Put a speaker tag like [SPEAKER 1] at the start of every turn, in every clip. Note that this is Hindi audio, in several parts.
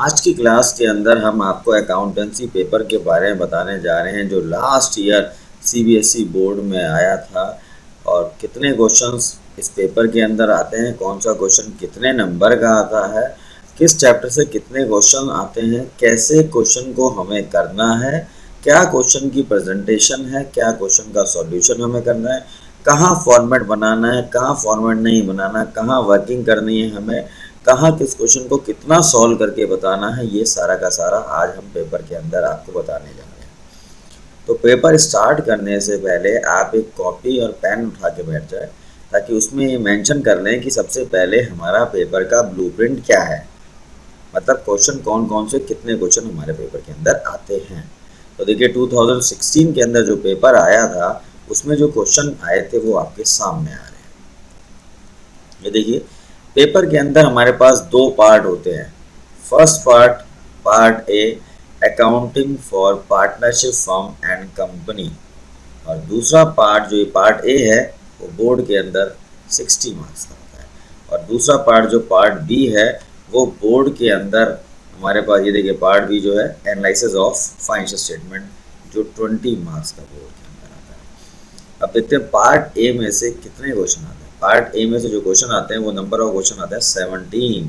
[SPEAKER 1] आज की क्लास के अंदर हम आपको अकाउंटेंसी पेपर के बारे में बताने जा रहे हैं जो लास्ट ईयर सीबीएसई बोर्ड में आया था और कितने क्वेश्चंस इस पेपर के अंदर आते हैं, कौन सा क्वेश्चन कितने नंबर का आता है, किस चैप्टर से कितने क्वेश्चन आते हैं, कैसे क्वेश्चन को हमें करना है, क्या क्वेश्चन की प्रेजेंटेशन है, क्या क्वेश्चन का सॉल्यूशन हमें करना है, कहाँ फॉर्मेट बनाना है, कहाँ फॉर्मेट नहीं बनाना, कहाँ वर्किंग करनी है, हमें कहाँ किस क्वेश्चन को कितना सॉल्व करके बताना है, ये सारा का सारा आज हम पेपर के अंदर आपको बताने जा रहे हैं। तो पेपर स्टार्ट करने से पहले आप एक कॉपी और पेन उठा के बैठ जाए ताकि उसमें ये मेंशन कर लें कि सबसे पहले हमारा पेपर का ब्लूप्रिंट क्या है, मतलब क्वेश्चन कौन कौन से कितने क्वेश्चन हमारे पेपर के अंदर आते हैं। तो देखिए 2016 के अंदर जो पेपर आया था उसमें जो क्वेश्चन आए थे वो आपके सामने आ रहे हैं। ये देखिए पेपर के अंदर हमारे पास दो पार्ट होते हैं। First part A accounting for partnership firm and company, और दूसरा पार्ट जो ये पार्ट ए है वो बोर्ड के अंदर 60 मार्क्स का होता है, और दूसरा पार्ट जो पार्ट बी है वो बोर्ड के अंदर हमारे पास ये देखिए पार्ट बी जो है एनालिसिस ऑफ फाइनेंशियल स्टेटमेंट जो 20 मार्क्स का बोर्ड के अंदर आता है। अब देखते हैं पार्ट ए में से कितने क्वेश्चन आते हैं। पार्ट ए में से जो क्वेश्चन आते हैं वो नंबर ऑफ क्वेश्चन आता है 17।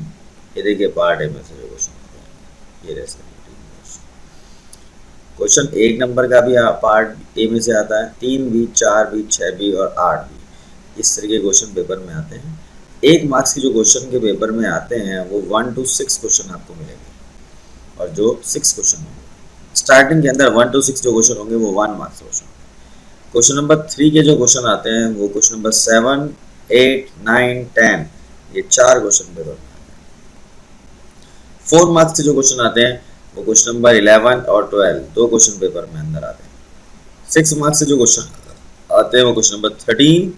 [SPEAKER 1] ये देखिए पार्ट ए में से जो क्वेश्चन आते हैं ये रहे 17 क्वेश्चन। एक नंबर का भी पार्ट ए में से आता है, 3 भी, 4 भी, 6 भी और 8 भी, इस तरह के क्वेश्चन पेपर में आते हैं। 1 मार्क्स के जो क्वेश्चन के पेपर में आते हैं वो 1 to 6 क्वेश्चन आपको मिलेंगे, और जो 6 क्वेश्चन होंगे स्टार्टिंग के अंदर 1 to 6 जो क्वेश्चन होंगे वो 1 मार्क्स क्वेश्चन होंगे। क्वेश्चन नंबर 3 के जो क्वेश्चन आते हैं वो क्वेश्चन नंबर 7, 8, 9, 10 ये 4 क्वेश्चन पेपर में आते हैं। 4 मार्क्स के जो क्वेश्चन आते हैं वो क्वेश्चन नंबर 11 और 12 दो क्वेश्चन पेपर में अंदर आते हैं। 6 मार्क्स से जो क्वेश्चन आते हैं वो क्वेश्चन नंबर 13,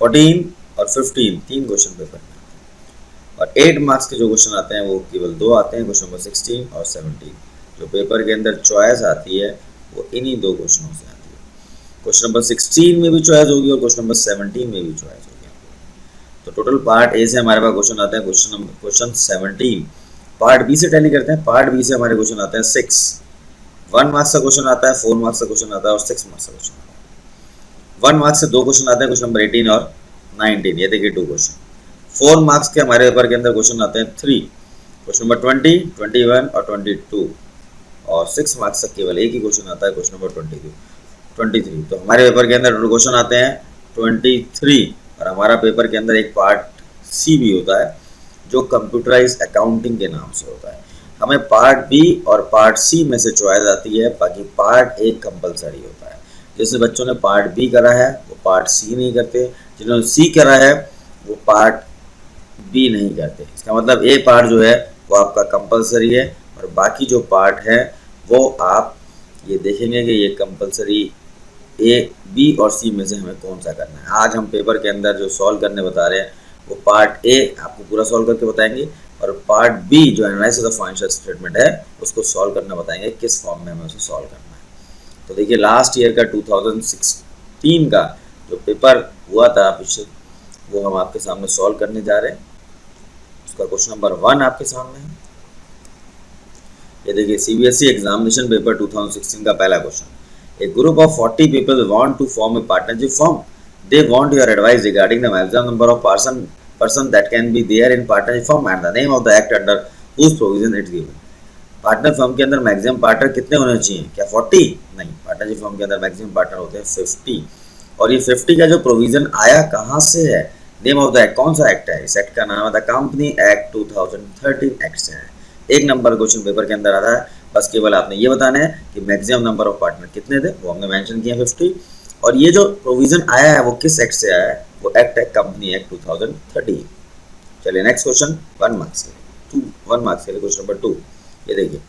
[SPEAKER 1] 14 और 15 3 क्वेश्चन पेपर में आते हैं। और 8 मार्क्स के जो क्वेश्चन आते हैं वो केवल 2 आते हैं, क्वेश्चन नंबर 16 और 17। जो पेपर के अंदर चॉइस आती है वो इन्हीं दो क्वेश्चनों से आती है। क्वेश्चन नंबर 16 में भी चॉइस होगी और क्वेश्चन नंबर 17 में भी चॉइस होगी। तो टोटल पार्ट ए से हमारे पास क्वेश्चन आते हैं क्वेश्चन 17। पार्ट बी से टैली करते हैं। पार्ट बी से हमारे क्वेश्चन आते हैं 6। 1 मार्क्स का क्वेश्चन आता है, 4 मार्क्स का क्वेश्चन आता है और 6 मार्क्स का क्वेश्चन आता है। 1 मार्क्स से 2 क्वेश्चन आते हैं, क्वेश्चन नंबर 18 और 19, ये देखिए 2 क्वेश्चन। 4 मार्क्स के हमारे पेपर के अंदर क्वेश्चन आते हैं 3, क्वेश्चन नंबर 20, 21 और 22, और 6 मार्क्स तक केवल एक ही क्वेश्चन आता है, क्वेश्चन नंबर 23। तो हमारे पेपर के अंदर क्वेश्चन आते हैं 23, और हमारा पेपर के अंदर एक पार्ट सी भी होता है जो कंप्यूटराइज अकाउंटिंग के नाम से होता है। हमें पार्ट बी और पार्ट सी में से चॉइस आती है, बाकी पार्ट ए कंपलसरी होता है। जैसे बच्चों ने पार्ट बी करा है वो पार्ट सी नहीं करते, जिन्होंने सी करा है वो पार्ट बी नहीं करते। इसका मतलब ए पार्ट जो है वो आपका कंपलसरी है, और बाकी जो पार्ट है वो आप ये देखेंगे कि ये कंपलसरी ए, बी और सी में से हमें कौन सा करना है। आज हम पेपर के अंदर जो सॉल्व करने बता रहे हैं वो पार्ट ए आपको पूरा सॉल्व करके बताएंगे, और पार्ट बी जो एनालिसिस ऑफ फाइनेंशियल स्टेटमेंट है उसको सॉल्व करना बताएंगे, किस फॉर्म में हमें उसे सॉल्व करना है। तो देखिए लास्ट ईयर का 2016 का जो पेपर हुआ था पिछले, वो हम आपके सामने सॉल्व करने जा रहे हैं। उसका क्वेश्चन नंबर 1 आपके सामने है। ये देखिए सीबीएसई एग्जामिनेशन पेपर 2016 का पहला question. A group of 40 people want to form a partnership firm. They want your advice regarding the maximum number of person that can be there in partnership firm and the name of the act under whose provision it is given. Partner firm के अंदर मैक्सिमम पार्टनर कितने होने चाहिए? क्या 40? नहीं, पार्टनरशिप फर्म के अंदर मैक्सिमम पार्टनर होते हैं 50। और ये 50 का जो प्रोविजन आया कहाँ से है? नेम ऑफ द एक्ट, कौन सा एक्ट है? इस एक्ट का नाम है द कंपनी एक्ट 2013 एक्ट से है। एक नंबर क्वेश्चन पेपर के अंदर आता है, बस केवल आपने ये बताना है कि मैक्सिमम नंबर ऑफ पार्टनर कितने थे, वो हमने मेंशन किया 50। और ये जो प्रोविजन आया है वो किस एक्ट से आया है? वो एक्ट है कंपनी एक्ट 2013। चलिए नेक्स्ट क्वेश्चन 1 मार्क्स के लिए, 1 मार्क्स के लिए क्वेश्चन नंबर 2। ये देखिए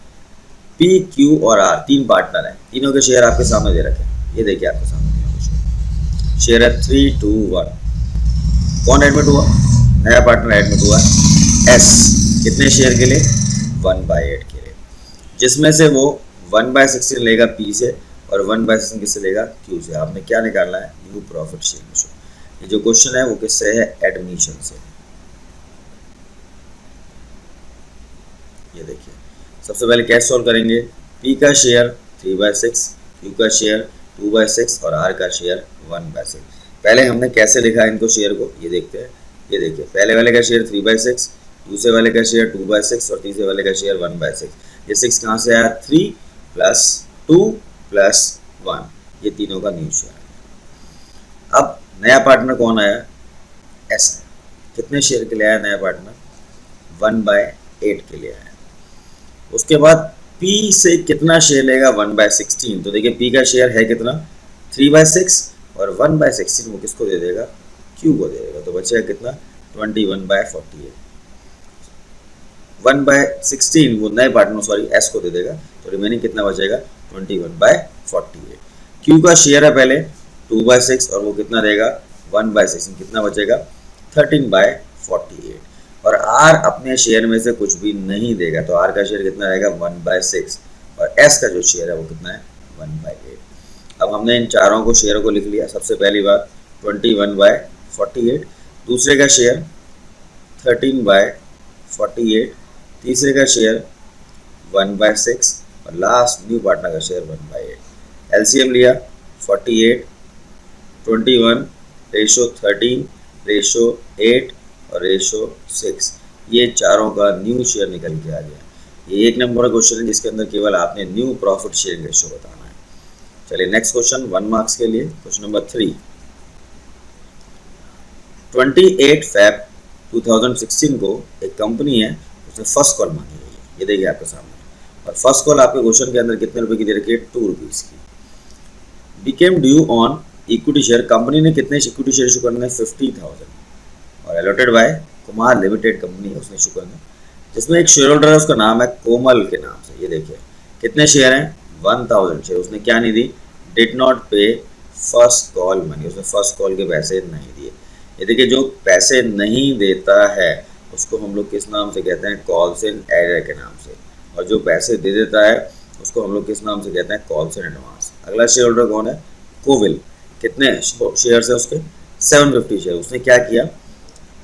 [SPEAKER 1] पी, क्यू और आर 3 पार्टनर हैं, तीनों के शेयर आपके सामने दे रखे हैं। ये देखिए आपके सामने तीनों शेयर है 3, 2, 1। कौन एडमिट हुआ? नया पार्टनर एडमिट हुआ एस, कितने शेयर के लिए? 1/8 के लिए, जिसमें से वो 1/16 लेगा पी से और 1/16 किससे लेगा? क्यू से। आपने क्या निकालना है? You profit share ratio. ये जो क्वेश्चन है वो किससे है? एडमिशन से। ये देखिए, सबसे पहले कैसे सॉल्व करेंगे। पी का शेयर 3/6, क्यू का शेयर 2/6 और आर का शेयर 1/6। पहले हमने कैसे लिखा इनको शेयर को, ये देखते हैं। ये देखिए, पहले वाले का शेयर 3/6, दूसरे वाले का शेयर 2/6 और तीसरे वाले का शेयर 1/6। ये 6 कहाँ से आया, 3 + 2 + 1, ये तीनों का न्यू शेयर है। अब नया पार्टनर कौन आया, एस आया। कितने शेयर के लिए आया नया पार्टनर, 1/8 के लिए आया। उसके बाद P से कितना शेयर लेगा, 1/16। तो देखिए P का शेयर है कितना, 3/6 और 1/16 वो किसको दे देगा, Q को दे देगा। तो बचेगा कितना, 21/48। 1/16 वो नए पार्टनर सॉरी S को दे देगा, तो रिमेनिंग कितना बचेगा, 21/48। Q का शेयर है पहले 2/6 और वो कितना देगा, 1/16, कितना बचेगा, 13/48। और R अपने शेयर में से कुछ भी नहीं देगा, तो R का शेयर कितना रहेगा, 1/6 और S का जो शेयर है वो कितना है, 1/8। अब हमने इन चारों को शेयरों को लिख लिया। सबसे पहली बात 21/48, दूसरे का शेयर 13/48, तीसरे का शेयर 1/6 और लास्ट न्यू पार्टनर का शेयर 1/8। एलसीएम लिया 48, 21, रेशो 13, रेशो 8 और रेशो 6, ये चारों का न्यू शेयर निकल के आ गया। ये 1 नंबर का क्वेश्चन है जिसके अंदर केवल आपने न्यू प्रॉफिट शेयरिंग रेशो बताना है। चलिए नेक्स्ट क्वेश्चन 1 मार्क्स के लिए, क्वेश्चन नंबर 3। 28 Feb 2016 को एक कंपनी है, उसने फर्स्ट कॉल मांगी हुई है, ये देखिए आपके सामने। और फर्स्ट कॉल आपके क्वेश्चन के अंदर कितने रुपए की दे रखी है, 2 रुपीज़ की। Became due on equity share, company ने कितने इक्विटी शेयर इशू करने, 50,000 और allotted by Kumar limited company है, उसने इशू करना, जिसमें एक शेयर होल्डर है, उसका नाम है कोमल के नाम से। ये देखिए कितने शेयर हैं, 1000 शेयर। उसने क्या नहीं दी, डिड नॉट पे फर्स्ट कॉल मनी, उसने फर्स्ट कॉल के पैसे नहीं दिए। ये देखिए, जो पैसे नहीं देता है उसको हम लोग किस नाम से कहते हैं, कॉल्स इन एरर के नाम से, और जो पैसे दे देता है उसको हम लोग किस नाम से कहते हैं, कॉल्स इन एडवांस। अगला शेयर होल्डर कौन है, कोविल। कितने शेयर्स है उसके, 750 शेयर। उसने क्या किया,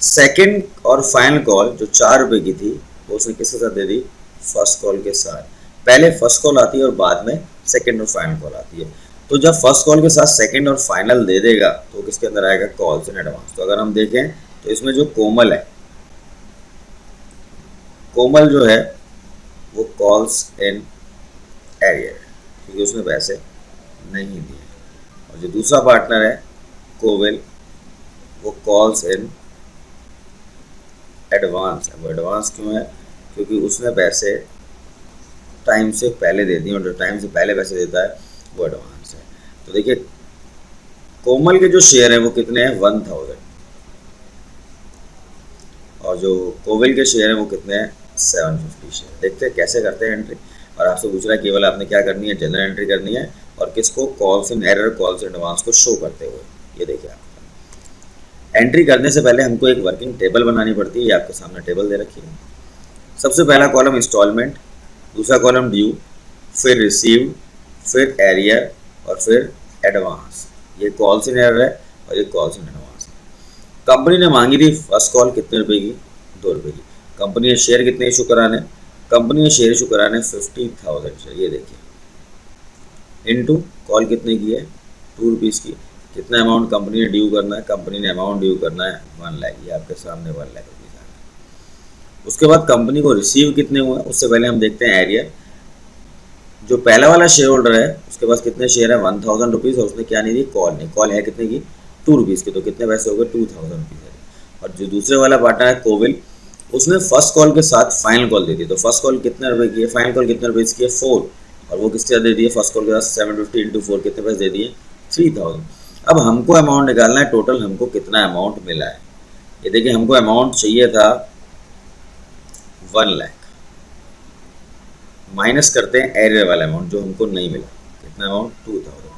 [SPEAKER 1] सेकंड और फाइनल कॉल जो 4 रुपए की थी वो उसने किसके साथ दे दी, फर्स्ट कॉल के साथ। पहले फर्स्ट कॉल आती है और बाद में सेकंड और फाइनल कॉल आती है। तो जब फर्स्ट कॉल के साथ सेकंड और फाइनल दे देगा तो किसके अंदर आएगा, कॉल्स इन एडवांस। तो अगर हम देखें तो इसमें जो कोमल है, कोमल जो है वो कॉल्स इन एरियर है क्योंकि उसने पैसे नहीं दिए। और जो दूसरा पार्टनर है कोविल, वो कॉल्स इन एडवांस है। वो एडवांस क्यों है, क्योंकि उसने पैसे टाइम से पहले दे दिए और जो टाइम से पहले पैसे देता है वो एडवांस है। तो देखिए कोमल के जो शेयर है वो कितने हैं, 1000 और जो कोविल के शेयर है वो कितने हैं, 750 शेयर। देखते हैं कैसे करते हैं एंट्री। और आपसे पूछ रहा है केवल आपने क्या करनी है, जनरल एंट्री करनी है और किसको, calls in error, calls in advance को शो करते हुए। ये देखिए आप एंट्री करने से पहले हमको एक वर्किंग टेबल बनानी पड़ती है। ये आपके सामने टेबल दे रखी है। सबसे पहला कॉलम इंस्टॉलमेंट, दूसरा कॉलम ड्यू, फिर रिसीव्ड, फिर एरियर और फिर एडवांस। ये कॉल्स इन एरर है और ये कॉल्स इन एडवांस है। कंपनी ने मांगी थी फर्स्ट कॉल कितने रुपए की, 2 रुपए की। कंपनी ने शेयर कितने इशू कराने, कंपनी ने शेयर इशू कराने 50,000 शेयर। ये देखिए इनटू कॉल कितने की है, 2 रुपीज़ की। कितना अमाउंट कंपनी ने ड्यू करना है, कंपनी ने अमाउंट ड्यू करना है 1 लाख। ये आपके सामने 1 लाख रुपीज़ आ रहा है। उसके बाद कंपनी को रिसीव कितने हुए, उससे पहले हम देखते हैं एरियर। जो पहला वाला शेयर होल्डर है उसके पास कितने शेयर है, 1000 रुपीज़ और उसने क्या नहीं दी, कॉल नहीं। कॉल है कितने की, 2 रुपीज़ की। तो कितने पैसे हो गए, 2000 रुपीज़ है। और जो दूसरे वाला पार्टनर है कोविल, उसने फर्स्ट कॉल के साथ फाइनल कॉल दे दी। तो फर्स्ट कॉल कितने रुपए की है, फाइनल कॉल कितने रुपये की है, 4। और वो किसके साथ दे दिए, फर्स्ट कॉल के साथ 750 × 4 कितने पैसे दे दिए, 3000। अब हमको अमाउंट निकालना है, टोटल हमको कितना अमाउंट मिला है। ये देखिए हमको अमाउंट चाहिए था 1 लाख, माइनस करते हैं एरियर वाला अमाउंट जो हमको नहीं मिला, कितना अमाउंट 2000,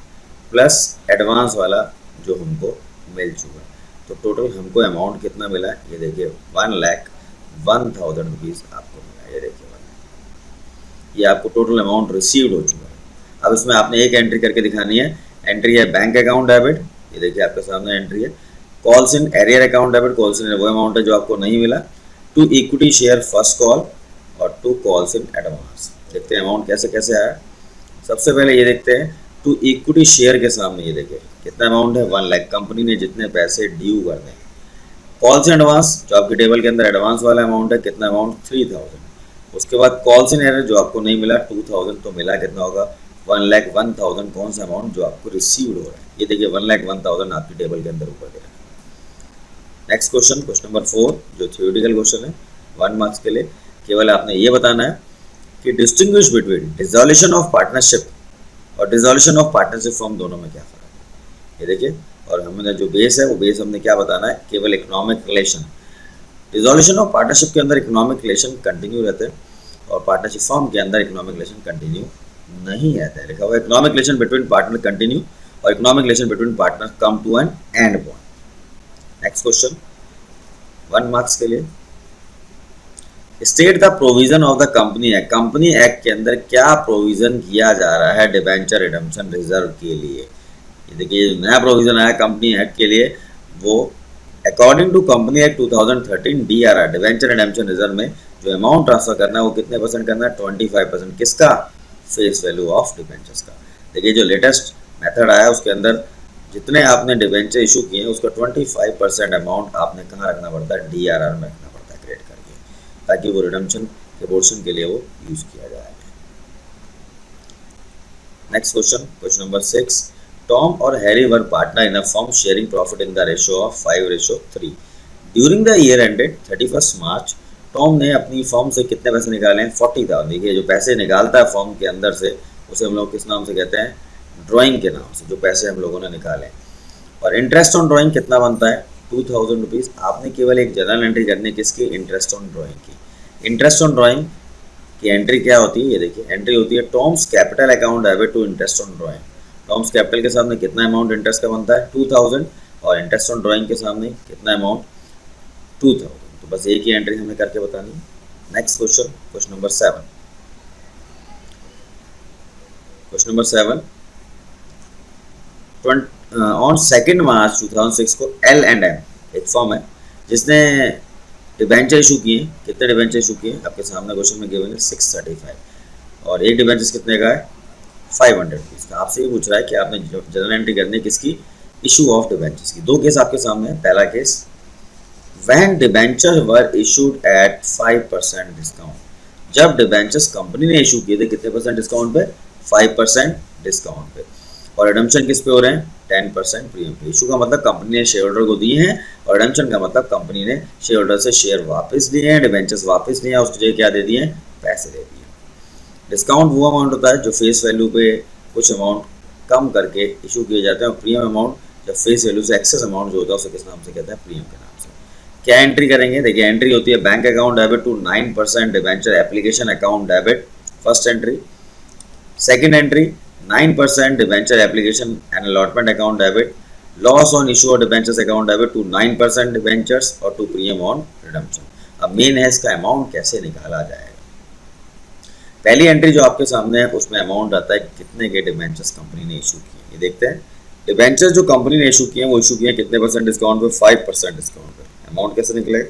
[SPEAKER 1] प्लस एडवांस वाला जो हमको मिल चुका। तो टोटल हमको अमाउंट कितना मिला है, ये देखिए 1,01,000 रुपीज़ आपको मिला। ये देखिए ये आपको टोटल अमाउंट रिसीव्ड हो चुका है। अब इसमें आपने एक एंट्री करके दिखानी है। एंट्री है बैंक अकाउंट डेबिट, ये देखिए आपके सामने एंट्री है। Calls in arrear account debit, calls in वो अमाउंट है जो आपको नहीं मिला। To equity share first call और 2 कॉल्स इन एडवांस। देखते हैं अमाउंट कैसे कैसे आया। सबसे पहले ये देखते हैं 2 इक्विटी शेयर के सामने, ये देखिए कितना अमाउंट है 1 लाख, कंपनी ने जितने पैसे ड्यू कर दें। कॉल्स इन एडवांस जो आपके टेबल के अंदर एडवांस वाला अमाउंट है, कितना अमाउंट 3000। उसके बाद कॉल्स इन एरर जो आपको नहीं मिला 2000, तो मिला कितना होगा 1,01,000। कौन सा अमाउंट जो आपको रिसीव हो रहा है, ये देखिए 1,01,000 आपकी टेबल के अंदर ऊपर दे रहा है। नेक्स्ट क्वेश्चन, क्वेश्चन नंबर 4 जो थ्योरेटिकल क्वेश्चन है 1 मार्क्स के लिए। केवल आपने ये बताना है कि distinguish between dissolution of partnership और डिसॉल्यूशन ऑफ पार्टनरशिप फॉर्म दोनों में क्या फ़र्क है, ये देखिए। और हमने जो बेस है वो बेस हमने क्या बताना है, केवल economic relation. Dissolution of partnership के अंदर इकोनॉमिक रिलेशन कंटिन्यू रहते हैं और पार्टनरशिप फॉर्म के अंदर इकोनॉमिक रिलेशन कंटिन्यू नहीं रहता है। लिखा हुआ economic relation between partner continue और economic relation between partner come to an end point. Next question 1 marks के लिए। State the provision of the company act. Company act के अंदर क्या प्रोविजन किया जा रहा है डिबेंचर रिडेम्पशन रिजर्व के लिए। ये देखिए नया प्रोविजन आया कंपनी एक्ट के लिए, वो according to company act 2013 DRR debenture redemption reserve में जो अमाउंट ट्रांसफर करना है वो कितने % करना है, 25%। किसका, फेस वैल्यू ऑफ डिबेंचर्स का। देखिए जो लेटेस्ट मेथड आया उसके अंदर जितने आपने डिबेंचर इशू किए हैं उसका 25% अमाउंट आपने कहाँ रखना पड़ता है, DRR में रखना पड़ता है क्रिएट करके, ताकि वो रिडम्पशन के पोर्शन के लिए वो यूज़ किया जाए। Next question, question number 6। Tom और Harry were partner in a firm sharing profit in the ratio of 5:3। During the year ended 31 March Tom ने अपनी फर्म से कितने पैसे निकाले हैं, 40,000। देखिए जो पैसे निकालता है फर्म के अंदर से उसे हम लोग किस नाम से कहते हैं, ड्राइंग के नाम से, जो पैसे हम लोगों ने निकाले। और इंटरेस्ट ऑन ड्राइंग कितना बनता है, 2,000 रुपीज़। आपने केवल एक जर्नल एंट्री करनी है किसकी, इंटरेस्ट ऑन ड्राइंग की। इंटरेस्ट ऑन ड्राइंग की एंट्री क्या होती है, ये देखिए एंट्री होती है Tom's capital account debit to interest on drawing. Tom's capital के सामने कितना अमाउंट इंटरेस्ट का बनता है, 2,000, और इंटरेस्ट ऑन ड्राइंग के सामने कितना अमाउंट, 2,000। तो बस एक ही एंट्री हमें करके बतानी है। Next question, question number 7। Question number 7, on 2 मार्च 2006 को L&M एक फर्म है जिसने डिबेंचर इशू किए। कितने डिबेंचर इशू किए, आपके सामने क्वेश्चन में गिवन है 635, और एक डिबेंचर कितने का है, 500 रुपीज़ का। आपसे ये पूछ रहा है कि आपने जर्नल एंट्री करनी है किसकी, इशू ऑफ डिबेंचर्स की। 2 केस आपके सामने है। पहला case, when debenture were issued at 5% discount. जब डिबेंचर्स कंपनी ने इशू किए थे कितने % डिस्काउंट पे, 5% डिस्काउंट पे। और रिडम्पशन किस पे हो रहे हैं, 10% प्रीमियम पे। इशू का मतलब कंपनी ने शेयर होल्डर को दिए हैं, और रिडम्पशन का मतलब कंपनी ने शेयर होल्डर से शेयर वापस लिए हैं, डिबेंचर्स वापस लिए हैं, उसको जो क्या दे दिए, पैसे दे दिए। डिस्काउंट वो अमाउंट होता है जो फेस वैल्यू पे कुछ अमाउंट कम करके इशू किए जाते हैं, और प्रीमियम अमाउंट जब फेस वैल्यू से एक्सेस अमाउंट जो होता है उसे किस नाम से कहते हैं, प्रीमियम के नाम से। क्या एंट्री करेंगे, देखिए एंट्री होती है bank account debit to 9% debenture application account debit, first entry. Second entry 9% debenture application and allotment account debit, loss on issue of debentures account debit to 9% debentures और टू प्रीमियम ऑन रिडम्पशन। अब मेन है इसका अमाउंट कैसे निकाला जाएगा। पहली एंट्री जो आपके सामने है उसमें अमाउंट आता है कितने के डिबेंचर्स कंपनी ने इशू किए। ये देखते हैं डिबेंचर्स जो कंपनी ने इशू किए हैं वो इशू किए कितने % डिस्काउंट पे, 5% डिस्काउंट पे। अमाउंट कैसे निकलेगा,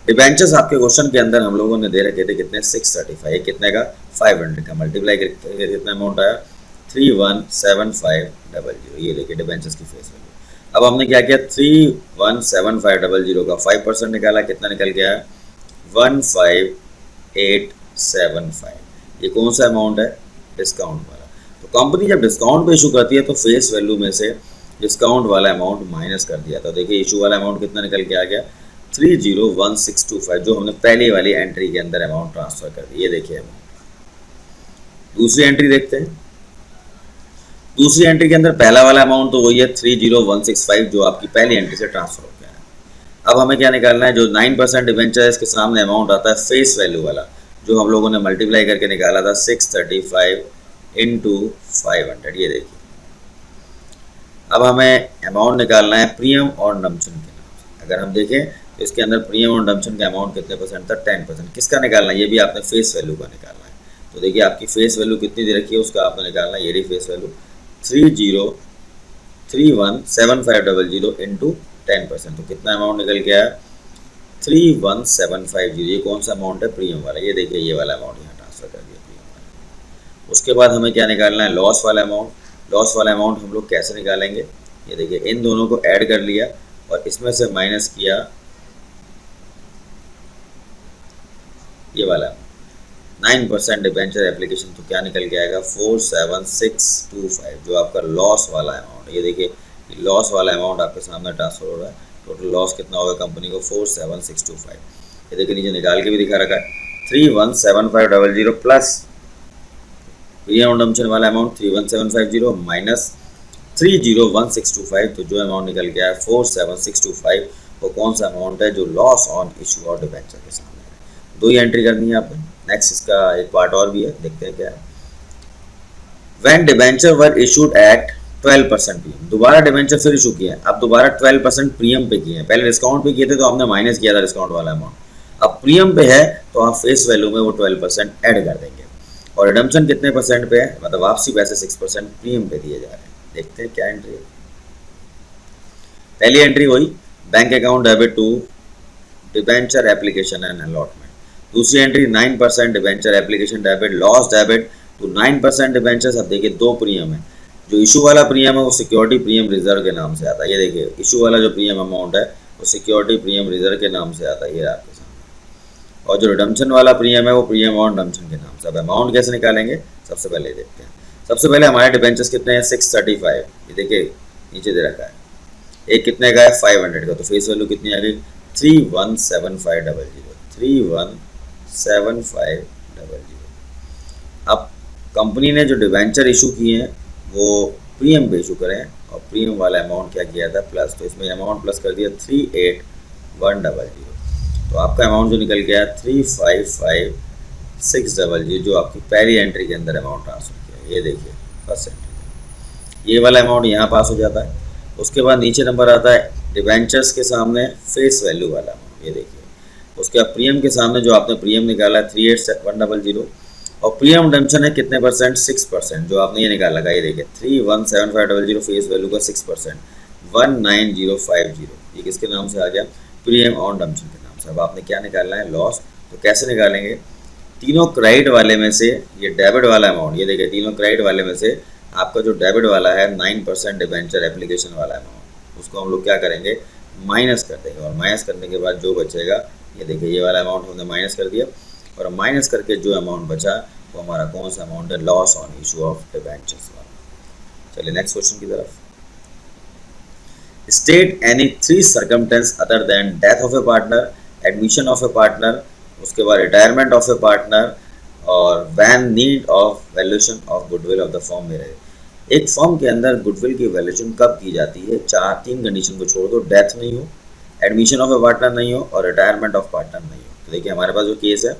[SPEAKER 1] डिबेंचर्स आपके क्वेश्चन के अंदर हम लोगों ने दे रखे थे कितने, 635, कितने का, 500 का। मल्टीप्लाई करके कितना अमाउंट आया, 317500। ये देखिए डिबेंचर्स की फेस वैल्यू। अब हमने क्या किया, 317500 का 5% निकाला, कितना निकल गया, 15,875। ये कौन सा अमाउंट है, डिस्काउंट वाला। तो कंपनी जब डिस्काउंट पे इशू करती है तो फेस वैल्यू में से डिस्काउंट वाला अमाउंट माइनस कर दिया। तो देखिए इशू वाला अमाउंट कितना निकल के आ गया, 301625, जो हमने पहली वाली एंट्री के अंदर अमाउंट ट्रांसफर कर दी। ये देखिए अमाउंट। दूसरी एंट्री देखते हैं। दूसरी एंट्री के अंदर पहला वाला अमाउंट तो वही है 30165, जो आपकी पहली एंट्री से ट्रांसफर हो गया है। अब हमें क्या निकालना है, जो 9% डिबेंचर है इसके सामने अमाउंट आता है फेस वैल्यू वाला, जो हम लोगों ने मल्टीप्लाई करके निकाला था 635 इंटू 500। ये देखिए अब हमें अमाउंट निकालना है प्रीमियम और रिडम्पशन के नाम से। अगर हम देखें तो इसके अंदर प्रीमियम और रिडम्पशन का अमाउंट कितने % था, 10%। किसका निकालना है, ये भी आपने फेस वैल्यू का निकालना है। तो देखिए आपकी फेस वैल्यू कितनी दे रखी है उसका आपने निकालना है, ये रही फेस वैल्यू 30317500 इंटू 10%। तो कितना अमाउंट निकल के आया, 31,750, ये कौन सा अमाउंट है? प्रीमियम वाला। ये देखिए ये वाला अमाउंट यहाँ ट्रांसफर कर दिया प्रीमियम वाला। उसके बाद हमें क्या निकालना है? लॉस वाला अमाउंट। लॉस वाला अमाउंट हम लोग कैसे निकालेंगे? ये देखिए इन दोनों को ऐड कर लिया और इसमें से माइनस किया ये वाला 9% डिबेंचर एप्लीकेशन, तो क्या निकल के आएगा? 47,625, जो आपका लॉस वाला अमाउंट है। ये देखिए लॉस वाला अमाउंट आपके सामने ट्रांसफर हो रहा है। टोटल लॉस कितना होगा कंपनी को? 47,625। ये देखिए नीचे निकाल के भी दिखा रखा है 31,7500 प्लस प्रीमियम रिडम्पशन वाला अमाउंट 31,750 माइनस 30,1625, तो जो अमाउंट निकल के आया 47,625, वो कौन सा अमाउंट है? जो लॉस ऑन इशू और डिबेंचर के सामने है। दो ही एंट्री करनी है आपने। नेक्स्ट इसका एक पार्ट और भी है, देखते हैं क्या है। When debenture were issued at 12% premium, दोबारा डिबेंचर फिर इशू किए हैं, अब दोबारा 12% प्रीमियम पे किए हैं। पहले डिस्काउंट पे किए थे तो आपने माइनस किया था डिस्काउंट वाला अमाउंट, अब प्रीमियम पे है तो आप फेस वैल्यू में वो 12% ऐड कर देंगे। और रिडम्पशन कितने परसेंट पे है? मतलब वापसी पैसे 6% प्रीमियम पे दिए जा रहे हैं। देखते हैं क्या एंट्री है। पहली एंट्री वही bank account debit to debenture application and allotment. दूसरी entry 9% debenture application debit loss debit to 9% debenture. अब देखिए दो प्रीमियम है। जो इशू वाला प्रीमियम है वो सिक्योरिटी प्रीमियम रिजर्व के नाम से आता है। ये देखिए इशू वाला जो प्रीमियम अमाउंट है वो सिक्योरिटी प्रीमियम रिजर्व के नाम से आता है, ये आपके सामने। और जो रिडम्पशन वाला प्रीमियम है वो प्रीमियम ऑन रिडम्पशन के नाम से। अब अमाउंट कैसे निकालेंगे? सबसे पहले देखते हैं। सबसे पहले हमारे डिबेंचर्स कितने हैं? 635। ये देखिए नीचे दे रखा है। एक कितने का है? 500 का। तो फेस वैल्यू कितनी आ गई? 317500। 317500। अब कंपनी ने जो डिबेंचर इशू किए हैं वो प्रीमियम पे इशू करें और प्रीमियम वाला अमाउंट क्या किया था? प्लस, तो इसमें अमाउंट प्लस कर दिया 38,100। तो आपका अमाउंट जो निकल गया 355600, जो आपकी पहली एंट्री के अंदर अमाउंट ट्रांसफर किया। ये देखिए फर्स्ट एंट्री, ये वाला अमाउंट यहाँ पास हो जाता है। उसके बाद नीचे नंबर आता है डिबेंचर्स के सामने फेस वैल्यू वाला अमाउंट। ये देखिए उसके बाद प्रीमियम के सामने जो आपने प्रीमियम निकाला है 38,100 और प्रीमियम रिडम्पशन है कितने परसेंट? 6%, जो आपने ये निकाल लगा। ये देखिए 317500 फेस वैल्यू का 6% 19050, ये किसके नाम से आ गया? प्रीमियम ऑन रिडम्पशन के नाम से। अब आपने क्या निकालना है? लॉस। तो कैसे निकालेंगे? तीनों क्रेडिट वाले में से ये डेबिट वाला अमाउंट, ये देखिए तीनों क्रेडिट वाले में से आपका जो डेबिट वाला है 9% डिबेंचर एप्लीकेशन वाला अमाउंट, उसको हम लोग क्या करेंगे? माइनस कर देंगे। और माइनस करने के बाद जो बचेगा, ये देखिए ये वाला अमाउंट हमने माइनस कर दिया और माइनस करके जो अमाउंट बचा वो हमारा कौन सा अमाउंट है? Loss on issue of debentures वाला। चलिए नेक्स्ट क्वेश्चन की तरफ। State any 3 circumstance other than death of A partner, admission of A partner, उसके बाद रिटायरमेंट ऑफ ए पार्टनर और when need of valuation of goodwill of the firm में रहे। एक फर्म के अंदर गुडविल की वैल्यूएशन कब की जाती है? 3 कंडीशन को छोड़ दो, डेथ नहीं हो, एडमिशन ऑफ ए पार्टनर नहीं हो और रिटायरमेंट ऑफ पार्टनर नहीं हो। तो देखिए हमारे पास जो केस है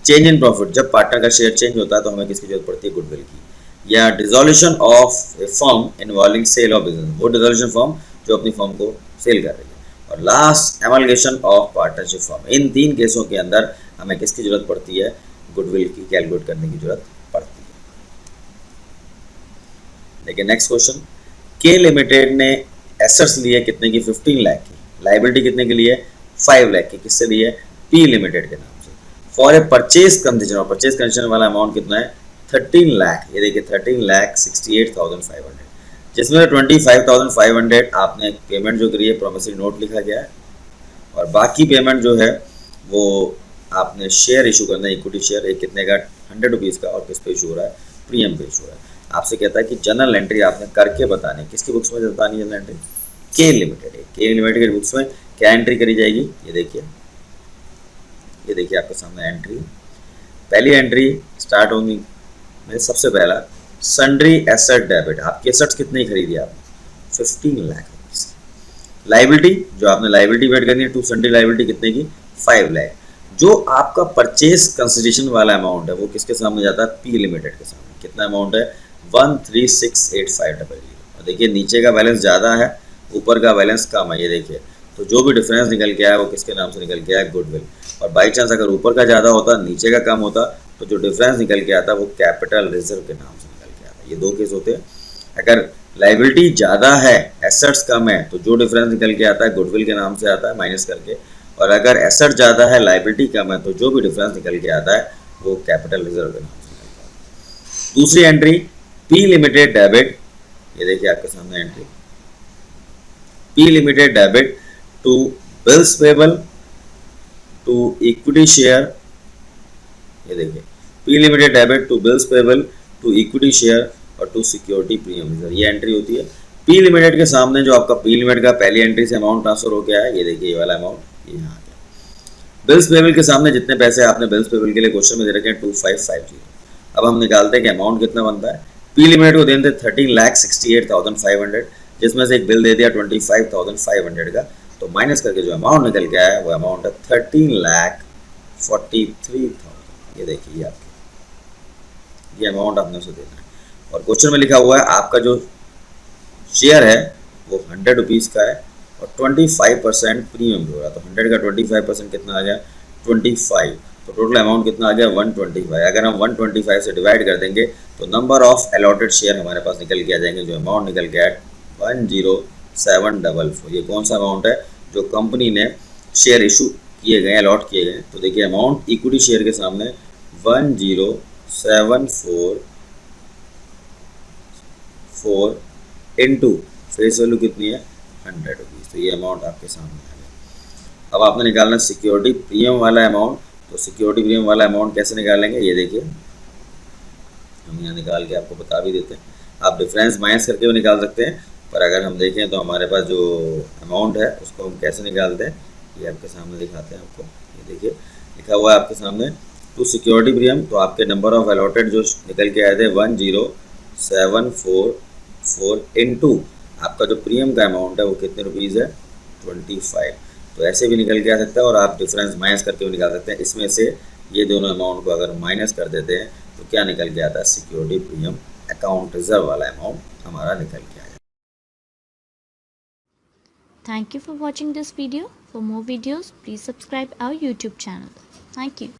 [SPEAKER 1] चेंज इन प्रॉफिट, जब पार्टनर का शेयर चेंज होता है तो हमें किसकी जरूरत पड़ती है? गुडविल की। या dissolution of a firm involving sale of business, वो डिसोल्यूशन फर्म जो अपनी फर्म को सेल कर रही है। और last amalgamation of partnership firm. इन 3 केसों के अंदर हमें किसकी जरूरत पड़ती है? गुडविल की कैलकुलेट करने की जरूरत पड़ती है। लेकिन नेक्स्ट क्वेश्चन, के लिमिटेड ने एसेट्स लिए कितने की? 15 लाख की। लाइबिलिटी कितने के लिए? 5 लाख की। किससे लिए? पी लिमिटेड के नाम से। फॉर ए परचेज कंडीशन, और परचेज कंडीशन वाला अमाउंट कितना है? 13 लाख। ये देखिए 13,68,500, जिसमें 25,500 आपने पेमेंट जो करी है प्रोमिसरी नोट लिखा गया है और बाकी पेमेंट जो है वो आपने शेयर इशू करना है, इक्विटी शेयर। एक कितने का? 100 रुपीज़ का। और किस पे इशू हो रहा है? प्रीमियम पे इशू हो रहा है। आपसे कहता है कि जनरल एंट्री आपने करके बतानी, किसकी बुक्स में बतानी जनरल एंट्री? के लिमिटेड है। के लिमिटेड की बुक्स में क्या एंट्री करी जाएगी? ये देखिए आपके सामने एंट्री। पहली एंट्री स्टार्ट होगी में सबसे पहला सन्ड्री एसेट डेबिट। आपके एसेट्स कितने खरीदी आपने? 15 लाख रुपीज़। लाइबिलिटी, जो आपने लाइबिलिटी वेट करनी है टू सन्ड्री लाइबिलिटी कितने की? 5 लाख। जो आपका परचेज कंसिडरेशन वाला अमाउंट है वो किसके सामने जाता है? पी लिमिटेड के सामने। कितना अमाउंट है? 136,850। और देखिए नीचे का बैलेंस ज़्यादा है, ऊपर का बैलेंस कम है। ये देखिए तो जो भी डिफरेंस निकल के आया वो किसके नाम से निकल के आया? गुडविल। और बाई चांस अगर ऊपर का ज़्यादा होता नीचे का कम होता तो जो डिफरेंस निकल के आता वो कैपिटल रिजर्व के नाम से निकल के आता। ये दो केस होते हैं। अगर लाइबिलिटी ज़्यादा है, एसेट्स कम है, तो जो डिफरेंस निकल के आता है गुडविल के नाम से आता है माइनस करके। और अगर एसेट ज़्यादा है लाइबिलिटी कम है तो जो भी डिफरेंस निकल के आता है वो कैपिटल रिजर्व के नाम से निकलता है। दूसरी एंट्री पी लिमिटेड डेबिट, ये देखिए आपके सामने entry P limited debit to bills payable to equity share, ये देखिए P limited debit to bills payable to equity share और टू सिक्योरिटी प्रीमियम रिजर्व, ये एंट्री होती है। पी लिमिटेड के सामने जो आपका पी लिमिटेड का पहली एंट्री से अमाउंट ट्रांसफर हो गया है, ये देखिए ये वाला अमाउंट ये यहाँ आ गया। बिल्स पेबल के सामने जितने पैसे आपने बिल्स पेबल के लिए क्वेश्चन में दे रखे हैं 2550। अब हम निकालते हैं कि अमाउंट कितना बनता है। पी लिमिटेड को देते 13,68,500, जिसमें से एक बिल दे दिया 25,500 का, तो माइनस करके जो अमाउंट निकल के आया वो अमाउंट है 13,43,000। ये देखिए ये अमाउंट आपने उसे देना है। और क्वेश्चन में लिखा हुआ है आपका जो शेयर है वो 100 रुपीज़ का है और 25% प्रीमियम हो रहा है, तो 100 का 25% कितना आ गया 25, तो टोटल अमाउंट कितना आ गया 125। अगर हम 125 से डिवाइड कर देंगे तो नंबर ऑफ अलॉटेड शेयर हमारे पास निकल के आ जाएंगे, जो अमाउंट निकल के आया 10744। ये कौन सा अमाउंट है जो कंपनी ने शेयर इशू किए गए, अलॉट किए गए। तो देखिए अमाउंट इक्विटी शेयर के सामने 10744 इंटू फेस वैल्यू कितनी है 100 रुपीज़, तो ये अमाउंट आपके सामने आ गया। अब आपने निकालना सिक्योरिटी प्रीमियम वाला अमाउंट, तो सिक्योरिटी प्रीमियम वाला अमाउंट कैसे निकालेंगे, ये देखिए हम यहाँ निकाल के आपको बता भी देते हैं। आप डिफरेंस माइनस करके भी निकाल सकते हैं, पर अगर हम देखें तो हमारे पास जो अमाउंट है उसको हम कैसे निकालते हैं ये आपके सामने दिखाते हैं आपको। ये देखिए लिखा हुआ है आपके सामने टू सिक्योरिटी प्रीमियम, तो आपके नंबर ऑफ अलॉटेड जो निकल के आए थे 10744 इंटू आपका जो प्रीमियम का अमाउंट है वो कितने रुपीज़ है 25, तो ऐसे भी निकल के आ सकता है। और आप डिफरेंस माइनस करके भी निकाल सकते हैं। इसमें से ये दोनों अमाउंट को अगर माइनस कर देते हैं तो क्या निकल के आता है सिक्योरिटी प्रीमियम अकाउंट रिजर्व वाला अमाउंट हमारा निकल के आया।
[SPEAKER 2] Thank you for watching this video. For more videos, please subscribe our YouTube channel. Thank you.